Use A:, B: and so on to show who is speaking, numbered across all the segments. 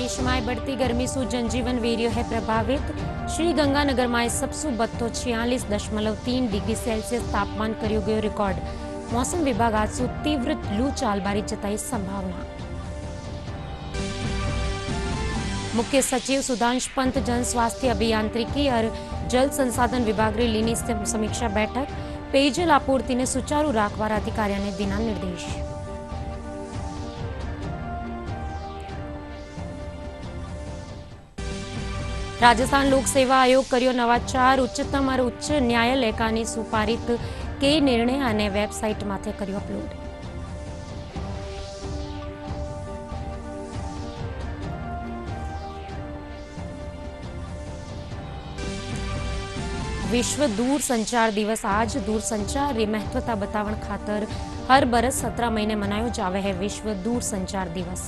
A: प्रदेश में बढ़ती गर्मी से जनजीवन वेरियो है प्रभावित। श्री गंगानगर में सबसु बत्तो 46.3 डिग्री सेल्सियस तापमान कर्यो गयो रिकॉर्ड। मौसम विभाग आज सु तीव्र लू चालबारी जताई संभावना। मुख्य सचिव सुधांश पंत जन स्वास्थ्य अभियांत्रिकी और जल संसाधन विभाग री लीनी समीक्षा बैठक। पेयजल आपूर्ति ने सुचारू राखवार अधिकारियों ने दीना निर्देश। राजस्थान लोक सेवा आयोग कर्यो नवाचार। उच्चतम और उच्च न्यायालय का सुपारित के निर्णय अने वेबसाइट माथे कर्यो अपलोड। विश्व दूर संचार दिवस आज दूरसंचार री महत्वता बतावण खातर हर बरस 17 महीने मनायो जावे है विश्व दूर संचार दिवस।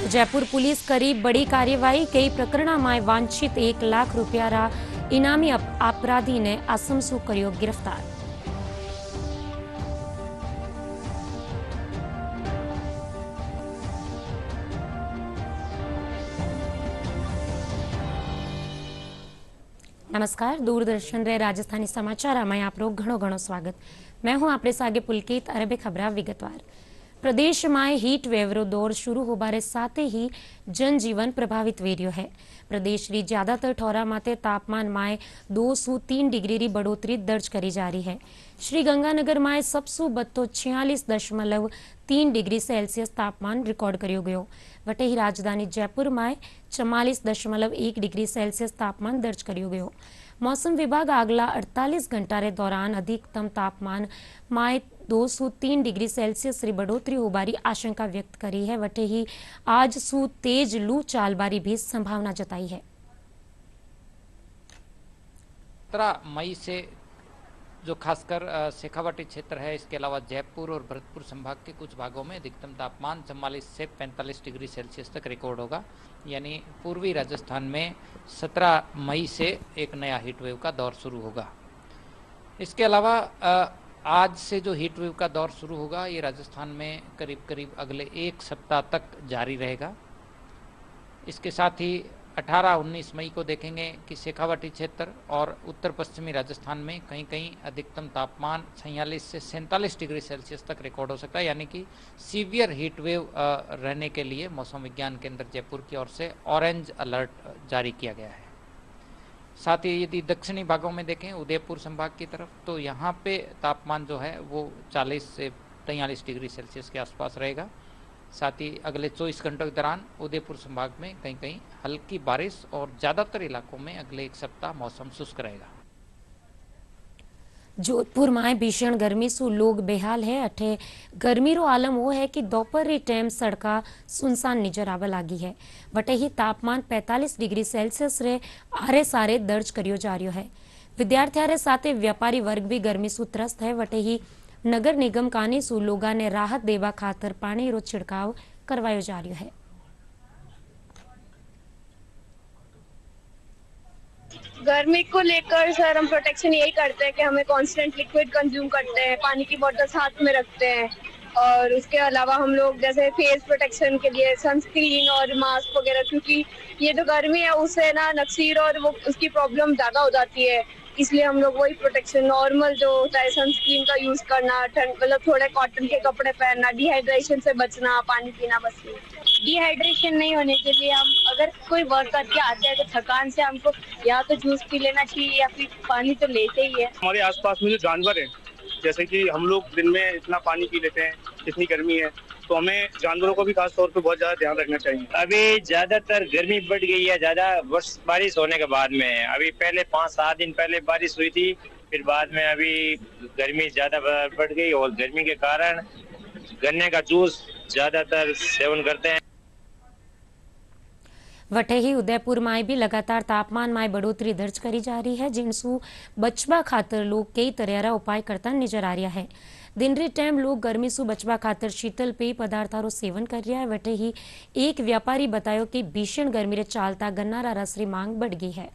A: जयपुर पुलिस करी बड़ी कार्यवाही। कई प्रकरणों में वांछित 1 लाख रुपया रा इनामी अपराधी ने आसमसू कर्यो गिरफ्तार। नमस्कार, दूरदर्शन रे राजस्थानी समाचार में आप लोग घणो स्वागत। मैं हूं आपरे सागे पुलकित। अरबे खबरा विगतवार। प्रदेश में हीट वेव रो दौर शुरू होबारे साथ ही जनजीवन प्रभावित वेरियो है। प्रदेश री ज्यादातर ठोरा माते तापमान में 2 से 3 डिग्री री बढ़ोतरी दर्ज करी जा रही है। श्री गंगानगर में सबसु बत्तो 46.3 डिग्री सेल्सियस तापमान रिकॉर्ड कर्यो गयो। वटे ही राजधानी जयपुर में 44.1 डिग्री सेल्सियस तापमान दर्ज कर्यो गयो। मौसम विभाग अगला 48 घंटा रे दौरान अधिकतम तापमान में 2 से 3 डिग्री सेल्सियस री बढ़ोतरी होबारी आशंका व्यक्त करी है। वटे ही आज सु तेज लू चालबारी भी संभावना जताई है।
B: 17 मई से जो खासकर शेखावाटी क्षेत्र है, इसके अलावा जयपुर और भरतपुर संभाग के कुछ भागों में अधिकतम तापमान 44 से 45 डिग्री सेल्सियस तक रिकॉर्ड होगा। यानी पूर्वी राजस्थान में 17 मई से एक नया हीट वेव का दौर शुरू होगा। इसके अलावा आज से जो हीट वेव का दौर शुरू होगा ये राजस्थान में करीब करीब अगले 1 सप्ताह तक जारी रहेगा। इसके साथ ही 18-19 मई को देखेंगे कि शेखावाटी क्षेत्र और उत्तर पश्चिमी राजस्थान में कहीं कहीं अधिकतम तापमान 46 से 47 डिग्री सेल्सियस तक रिकॉर्ड हो सकता है। यानी कि सीवियर हीट वेव रहने के लिए मौसम विज्ञान केंद्र जयपुर की ओर से ऑरेंज अलर्ट जारी किया गया है। साथ ही यदि दक्षिणी भागों में देखें उदयपुर संभाग की तरफ, तो यहाँ पे तापमान जो है वो 40 से 43 डिग्री सेल्सियस के आसपास रहेगा। साथ ही अगले 24 घंटों के दौरान उदयपुर संभाग में कहीं कहीं हल्की बारिश और ज्यादातर इलाकों में अगले 1 सप्ताह मौसम शुष्क रहेगा।
A: जोधपुर में भीषण गर्मी से लोग बेहाल है। अठे गर्मी रो आलम वो है कि दोपहर री टाइम सड़का सुनसान नजर आवा लागी है। वटे ही तापमान 45 डिग्री सेल्सियस रे आरे सारे दर्ज करियो जा रही है। विद्यार्थी रे साथे व्यापारी वर्ग भी गर्मी से त्रस्त है। वटे ही नगर निगम कानी सु लोगा ने राहत देवा खातर पानी रो छिड़काव करवायो जा रही है।
C: गर्मी को लेकर सर हम प्रोटेक्शन यही करते हैं कि हमें कांस्टेंट लिक्विड कंज्यूम करते हैं, पानी की बोतल साथ में रखते हैं और उसके अलावा हम लोग जैसे फेस प्रोटेक्शन के लिए सनस्क्रीन और मास्क वगैरह, क्योंकि ये जो गर्मी है उससे ना नक्सीर और वो उसकी प्रॉब्लम ज्यादा हो जाती है। इसलिए हम लोग वही प्रोटेक्शन नॉर्मल जो होता है सनस्क्रीन का यूज करना, ठंड मतलब थोड़े कॉटन के कपड़े पहनना, डिहाइड्रेशन से बचना, पानी पीना। बस डिहाइड्रेशन नहीं होने के लिए हम अगर कोई वर्क करके आते हैं तो थकान से हमको या तो जूस पी लेना चाहिए या फिर पानी तो लेते ही है।
D: हमारे आसपास में जो जानवर है, जैसे कि हम लोग दिन में इतना पानी पी लेते हैं, इतनी गर्मी है, तो हमें जानवरों को भी खास तौर पे बहुत ज्यादा ध्यान रखना चाहिए।
E: अभी ज्यादातर गर्मी बढ़ गई है, ज्यादा बारिश होने के बाद में। अभी पहले 5-7 दिन पहले बारिश हुई थी, फिर बाद में अभी गर्मी ज्यादा बढ़ गई और गर्मी के कारण गन्ने का जूस ज्यादातर सेवन करते हैं।
A: वटे ही उदयपुर में भी लगातार तापमान में बढ़ोतरी दर्ज करी जा रही है, जिनसू बचवा खातर लोग कई तरह रा उपाय करता नजर आ रहा है। दिन रे टाइम लोग गर्मी से बचवा खातर शीतल पेय पदार्थों सेवन कर रहा है। वटे ही एक व्यापारी बतायो कि भीषण गर्मी रे चालता गन्ना रा रस री मांग बढ़ गई है।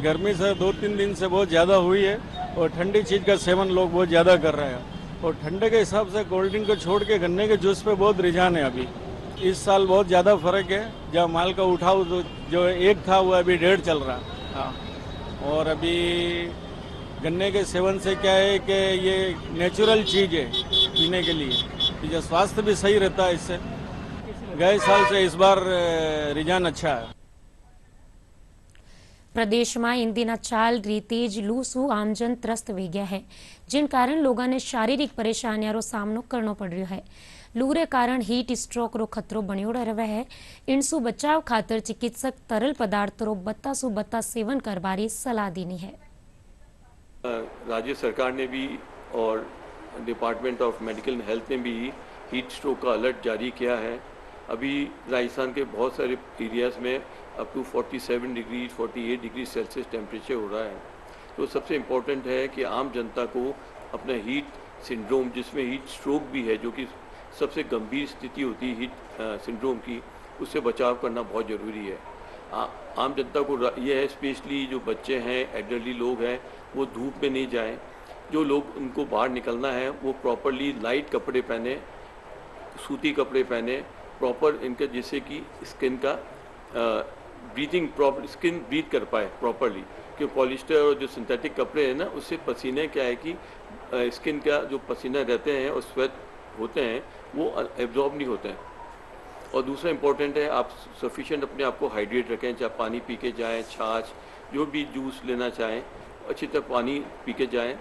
F: गर्मी से 2-3 दिन से बहुत ज़्यादा हुई है और ठंडी चीज़ का सेवन लोग बहुत ज़्यादा कर रहे हैं और ठंडे के हिसाब से कोल्ड ड्रिंक को छोड़ के गन्ने के जूस पे बहुत रुझान है अभी। इस साल बहुत ज़्यादा फर्क है, जब माल का उठाव जो एक था वो अभी 1.5 चल रहा। हाँ, और अभी गन्ने के सेवन से क्या है कि ये नेचुरल चीज़ है पीने के लिए, जो स्वास्थ्य भी सही रहता है इससे। गए साल से इस बार रुझान अच्छा है।
A: પ્રદેશમાં ઈંધીના ચાલ રીતે જ લૂ શું આમજન ત્રસ્ત વી ગયા है जिन कारण लोगों ने शारीरिक परेशानियों सामनो करना पड़ रहा है। लू रे कारण हीट स्ट्रोक रो खतरो बन्यो रहे है। इनसु बचाव खातर चिकित्सक तरल पदार्थ रो बत्ता बत्ता सेवन करवारी सलाह दीनी है।
G: राज्य सरकार ने भी और डिपार्टमेंट ऑफ मेडिकल हेल्थ ने भी हीट स्ट्रोक का अलर्ट जारी किया है। अभी राजस्थान के बहुत सारे एरियाज में up to 47 degree 48 degree Celsius temperature हो रहा है। तो सबसे इम्पोर्टेंट है कि आम जनता को अपना हीट सिंड्रोम, जिसमें हीट स्ट्रोक भी है, जो कि सबसे गंभीर स्थिति होती है हीट सिंड्रोम की, उससे बचाव करना बहुत ज़रूरी है। आम जनता को यह है, स्पेशली जो बच्चे हैं, एल्डरली लोग हैं, वो धूप में नहीं जाएं। जो लोग उनको बाहर निकलना है वो प्रॉपरली लाइट कपड़े पहने, सूती कपड़े पहने, प्रॉपर इनका, जिससे कि स्किन का ब्रीथिंग प्रॉपर, स्किन ब्रीथ कर पाए प्रॉपरली। क्योंकि पॉलिस्टर और जो सिंथेटिक कपड़े हैं ना, उससे पसीने क्या है कि स्किन का जो पसीना रहते हैं और स्वेट होते हैं वो एब्जॉर्ब नहीं होते हैं। और दूसरा इम्पोर्टेंट है, आप सफिशिएंट अपने आप को हाइड्रेट रखें, चाहे पानी पी के जाएँ, छाछ, जो भी जूस लेना चाहें अच्छी तरह पानी पी के जाएँ।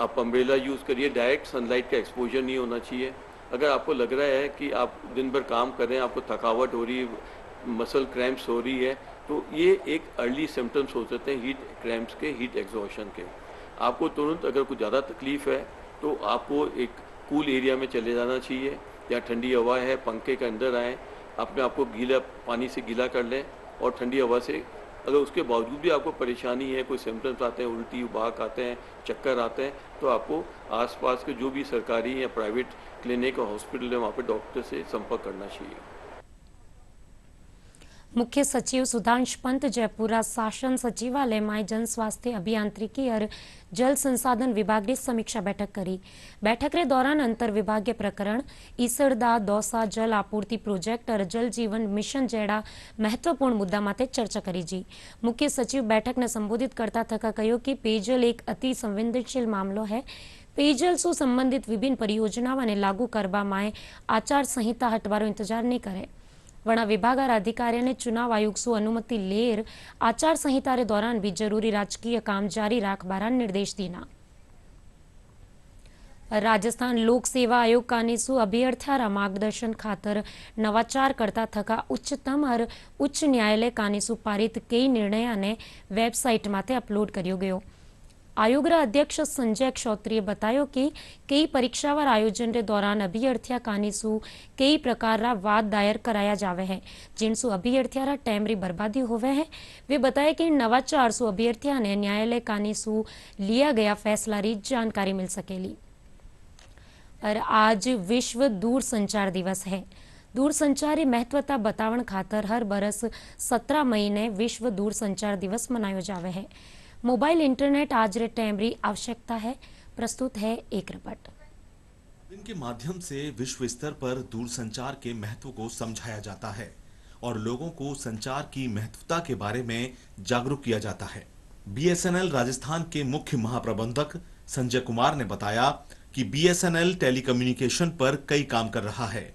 G: आप अम्ब्रेला यूज़ करिए, डायरेक्ट सनलाइट का एक्सपोजर नहीं होना चाहिए। अगर आपको लग रहा है कि आप दिन भर काम कर रहे हैं, आपको थकावट हो रही है, मसल क्रैम्प्स हो रही है, तो ये एक अर्ली सिम्टम्स हो सकते हैं हीट क्रैम्प्स के, हीट एग्जॉशन के। आपको तुरंत अगर कुछ ज़्यादा तकलीफ है तो आपको एक कूल एरिया में चले जाना चाहिए, या ठंडी हवा है, पंखे के अंदर आएँ, अपने आपको गीला पानी से गीला कर लें और ठंडी हवा से, अगर उसके बावजूद भी आपको परेशानी है, कोई सिम्टम्स आते हैं, उल्टी उबाक आते हैं, चक्कर आते हैं, तो आपको आसपास के जो भी सरकारी या प्राइवेट क्लिनिक और हॉस्पिटल है वहाँ पर डॉक्टर से संपर्क करना चाहिए।
A: मुख्य सचिव सुधांश पंत जयपुरा शासन सचिवालय में जन स्वास्थ्य अभियांत्रिकी और जल संसाधन विभाग की समीक्षा बैठक करी। बैठक के दौरान अंतर विभागीय प्रकरण, ईसरदा दौसा जल आपूर्ति प्रोजेक्ट और जल जीवन मिशन जैसा महत्वपूर्ण मुद्दा माटे चर्चा करी जी। मुख्य सचिव बैठक ने संबोधित करता थका कह्यो कि पेयजल एक अति संवेदनशील मामलो है। पेयजल से संबंधित विभिन्न परियोजनाओं ने लागू करवा में आचार संहिता हटवारो इंतजार नहीं करे। वना विभाग और अधिकारियों ने चुनाव आयोग से अनुमति लेर आचार संहिता के दौरान भी जरूरी राजकीय काम जारी राखबारा निर्देश दीना। राजस्थान लोक सेवा आयोग कानीसु अभ्यर्थ्यारा मार्गदर्शन खातर नवाचार करता थका उच्चतम और उच्च न्यायालय कानीसु पारित कई निर्णय ने वेबसाइट माथे अपलोड कर्यो गयो। आयोग अध्यक्ष संजय क्षौत्रिये बतायो कि कई परीक्षावार आयोजन के दौरान अभ्यर्थिया कानीसु कई प्रकार वाद दायर कराया जावे है, जिनसु अभ्यर्थिया टाइमरी बर्बादी होवे है। वे बताए कि नवाचार सु अभ्यर्थिया ने न्यायालय कानीसु लिया गया फैसला री जानकारी मिल सकेली। और आज विश्व दूरसंचार दिवस है। दूरसंचारी महत्वता बतावण खातर हर बरस 17 मई ने विश्व दूरसंचार दिवस मनायो जावे है। मोबाइल इंटरनेट आज रे टाइमरी आवश्यकता है। प्रस्तुत है एक रिपोर्ट।
H: इनके माध्यम से विश्व स्तर पर दूरसंचार के महत्व को समझाया जाता है और लोगों को संचार की महत्वता के बारे में जागरूक किया जाता है। बीएसएनएल राजस्थान के मुख्य महाप्रबंधक संजय कुमार ने बताया कि बीएसएनएल टेलीकम्युनिकेशन पर कई काम कर रहा है।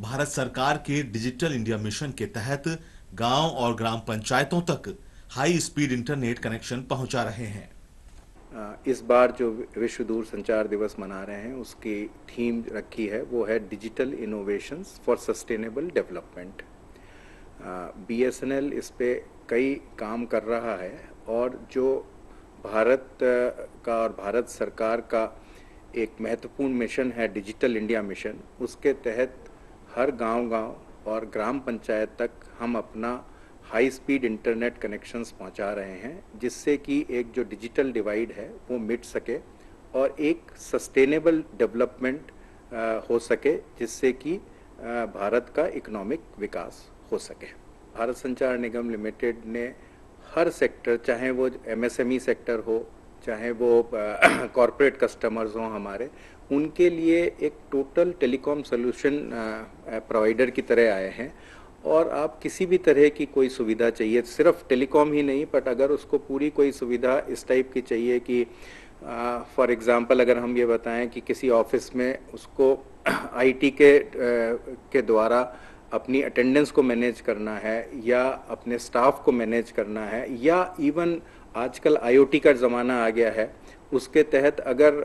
H: भारत सरकार के डिजिटल इंडिया मिशन के तहत गांव और ग्राम पंचायतों तक हाई स्पीड इंटरनेट कनेक्शन पहुंचा रहे हैं।
I: इस बार जो विश्व दूरसंचार दिवस मना रहे हैं उसकी थीम रखी है वो है digital innovations for sustainable development. BSNL इस पे कई काम कर रहा है और जो भारत का और भारत सरकार का एक महत्वपूर्ण मिशन है डिजिटल इंडिया मिशन, उसके तहत हर गांव-गांव और ग्राम पंचायत तक हम अपना हाई स्पीड इंटरनेट कनेक्शंस पहुंचा रहे हैं, जिससे कि एक जो डिजिटल डिवाइड है वो मिट सके और एक सस्टेनेबल डेवलपमेंट हो सके, जिससे कि भारत का इकोनॉमिक विकास हो सके। भारत संचार निगम लिमिटेड ने हर सेक्टर, चाहे वो MSME सेक्टर हो, चाहे वो कॉरपोरेट कस्टमर्स हों हमारे, उनके लिए एक टोटल टेलीकॉम सोल्यूशन प्रोवाइडर की तरह आए हैं। और आप किसी भी तरह की कोई सुविधा चाहिए, सिर्फ टेलीकॉम ही नहीं, बट अगर उसको पूरी कोई सुविधा इस टाइप की चाहिए कि फॉर एग्जांपल अगर हम ये बताएं कि किसी ऑफिस में उसको IT के द्वारा अपनी अटेंडेंस को मैनेज करना है या अपने स्टाफ को मैनेज करना है, या इवन आजकल IoT का ज़माना आ गया है, उसके तहत अगर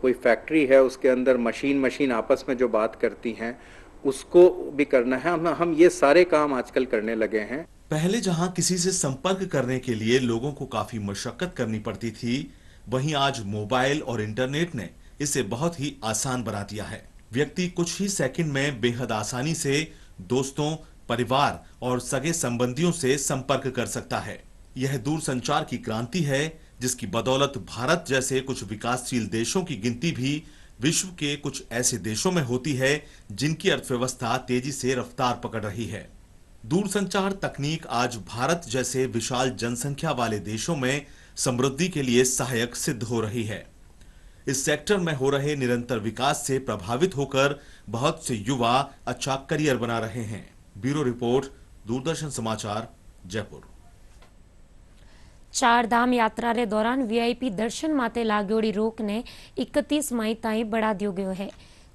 I: कोई फैक्ट्री है उसके अंदर मशीन आपस में जो बात करती हैं उसको भी करना है। हम ये सारे काम आजकल करने लगे हैं।
H: पहले जहां किसी से संपर्क करने के लिए लोगों को काफी मशक्कत करनी पड़ती थी, वहीं आज मोबाइल और इंटरनेट ने इसे बहुत ही आसान बना दिया है। व्यक्ति कुछ ही सेकंड में बेहद आसानी से दोस्तों, परिवार और सगे संबंधियों से संपर्क कर सकता है। यह दूरसंचार की क्रांति है जिसकी बदौलत भारत जैसे कुछ विकासशील देशों की गिनती भी विश्व के कुछ ऐसे देशों में होती है जिनकी अर्थव्यवस्था तेजी से रफ्तार पकड़ रही है। दूरसंचार तकनीक आज भारत जैसे विशाल जनसंख्या वाले देशों में समृद्धि के लिए सहायक सिद्ध हो रही है। इस सेक्टर में हो रहे निरंतर विकास से प्रभावित होकर बहुत से युवा अच्छा करियर बना रहे हैं। ब्यूरो रिपोर्ट, दूरदर्शन समाचार, जयपुर।
A: ચારધામ યાત્રા રે દોરાન VIP દર્શન માટે લાગેલી રોકને 31 મઈ તાईं बढ़ा दियो गयो है।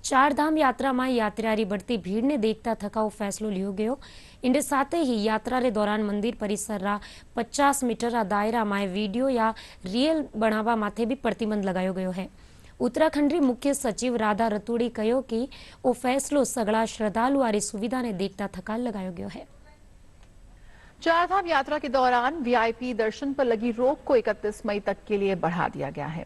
A: चारधाम यात्रा में यात्रियारी बढ़ती भीड़ ने देखता थकाऊ फैसलो लियो गयो। इनके साथ ही यात्रा रे दौरान मंदिर परिसर रा 50 मीटर दायरा में वीडियो या रियल बनावा माथे भी प्रतिबंध लगायो गयो है। उत्तराखंडी मुख्य सचिव राधा रतूड़ी कहो कि वो फैसलो सगड़ा श्रद्धालु वाली सुविधा ने देखता थका लगायो गयो है।
J: चारधाम यात्रा के दौरान VIP दर्शन पर लगी रोक को 31 मई तक के लिए बढ़ा दिया गया है।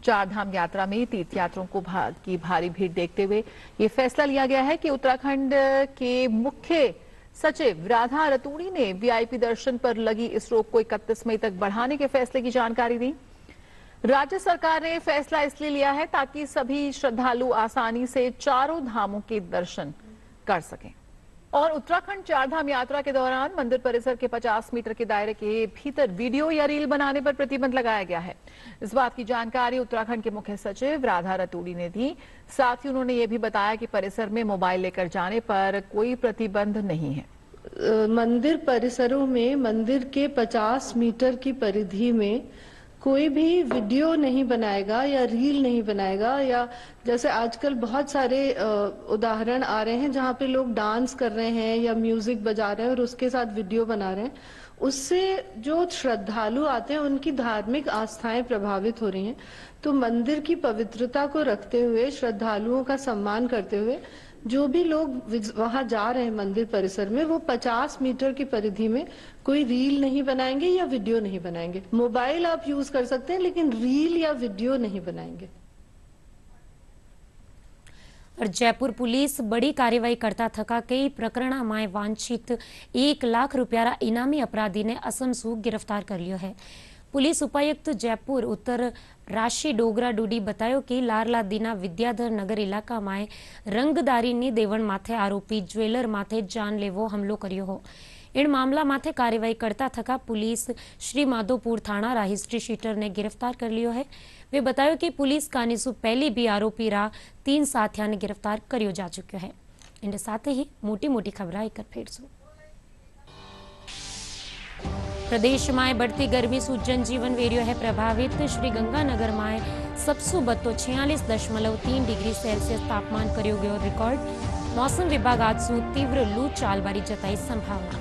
J: चारधाम यात्रा में तीर्थयात्रियों की भारी भीड़ देखते हुए ये फैसला लिया गया है कि उत्तराखंड के मुख्य सचिव राधा रतूड़ी ने VIP दर्शन पर लगी इस रोक को 31 मई तक बढ़ाने के फैसले की जानकारी दी। राज्य सरकार ने फैसला इसलिए लिया है ताकि सभी श्रद्धालु आसानी से चारों धामों के दर्शन कर सकें। और उत्तराखंड चारधाम यात्रा के दौरान मंदिर परिसर के 50 मीटर के दायरे के भीतर वीडियो या रील बनाने पर प्रतिबंध लगाया गया है। इस बात की जानकारी उत्तराखंड के मुख्य सचिव राधा रतूड़ी ने दी। साथ ही उन्होंने ये भी बताया कि परिसर में मोबाइल लेकर जाने पर कोई प्रतिबंध नहीं है।
K: मंदिर परिसरों में मंदिर के 50 मीटर की परिधि में कोई भी वीडियो नहीं बनाएगा या रील नहीं बनाएगा, या जैसे आजकल बहुत सारे उदाहरण आ रहे हैं जहाँ पे लोग डांस कर रहे हैं या म्यूजिक बजा रहे हैं और उसके साथ वीडियो बना रहे हैं। उससे जो श्रद्धालु आते हैं उनकी धार्मिक आस्थाएं प्रभावित हो रही हैं। तो मंदिर की पवित्रता को रखते हुए, श्रद्धालुओं का सम्मान करते हुए जो भी लोग वहां जा रहे हैं मंदिर परिसर में, वो 50 मीटर की परिधि में कोई रील नहीं बनाएंगे या वीडियो नहीं बनाएंगे। मोबाइल आप यूज कर सकते हैं लेकिन रील या वीडियो नहीं बनाएंगे।
A: और जयपुर पुलिस बड़ी कार्यवाही करता थका कई प्रकरण में वांछित 1 लाख रुपया इनामी अपराधी ने असमसू गिरफ्तार कर लियो है। पुलिस उपायुक्त जयपुर उत्तर राशि डोगरा डूडी बतायो कि लारला दीना विद्याधर नगर इलाका में रंगदारी देवण माथे आरोपी ज्वेलर माथे जानलेवो हमलो कर्यो हो। इन मामला माथे कार्यवाही करता थका पुलिस श्री माधोपुर थाना रा हिस्ट्री शीटर ने गिरफ्तार कर लियो है। वे बतायो कि पुलिस कानीसु पहले भी आरोपी रा 3 साथिया ने गिरफ्तार कर्यो जा चुक्यो है। इनके साथ ही मोटी मोटी खबर एक फिर सु प्रदेश में बढ़ती गर्मी से जनजीवन वेरियो है प्रभावित। श्री गंगानगर में सबसे बत्तो 46.3 डिग्री सेल्सियस तापमान करियो गयो रिकॉर्ड। मौसम विभाग आज सु तीव्र लू चालबारी जताई संभावना।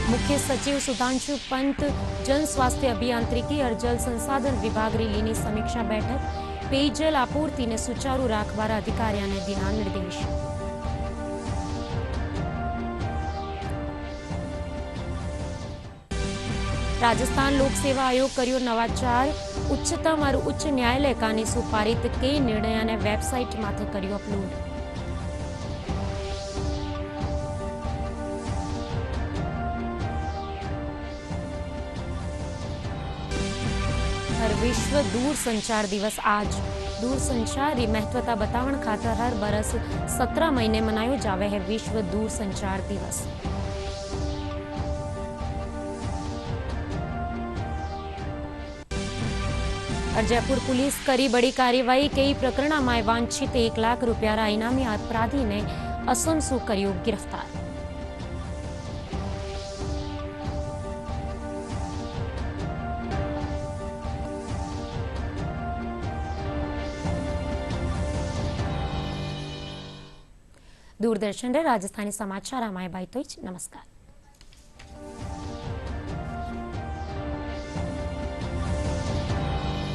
A: मुख्य सचिव सुधांशु पंत जन स्वास्थ्य अभियांत्रिकी और जल संसाधन विभाग रीलीनी समीक्षा बैठक। पेयजल आपूर्ति ने सुचारू राखवार अधिकारियों ने दीना निर्देश। राजस्थान लोक सेवा आयोग करियो नवाचार। उच्चतम और उच्च न्यायालय कानीसु पारित कई निर्णय ने वेबसाइट माथे करियो अपलोड। और विश्व दूरसंचार दिवस आज। दूरसंचार की महत्वता बतावण खातर हर बरस 17 महीने मनायो जावे है विश्व दूरसंचार दिवस। और जयपुर पुलिस करी बड़ी कार्यवाही कई प्रकरण में वांछित 1 लाख रूपिया इनामी अपराधी ने असमसू कर्यो गिरफ्तार। दूरदर्शन रे राजस्थानी समाचार आमाय बाई तो नमस्कार।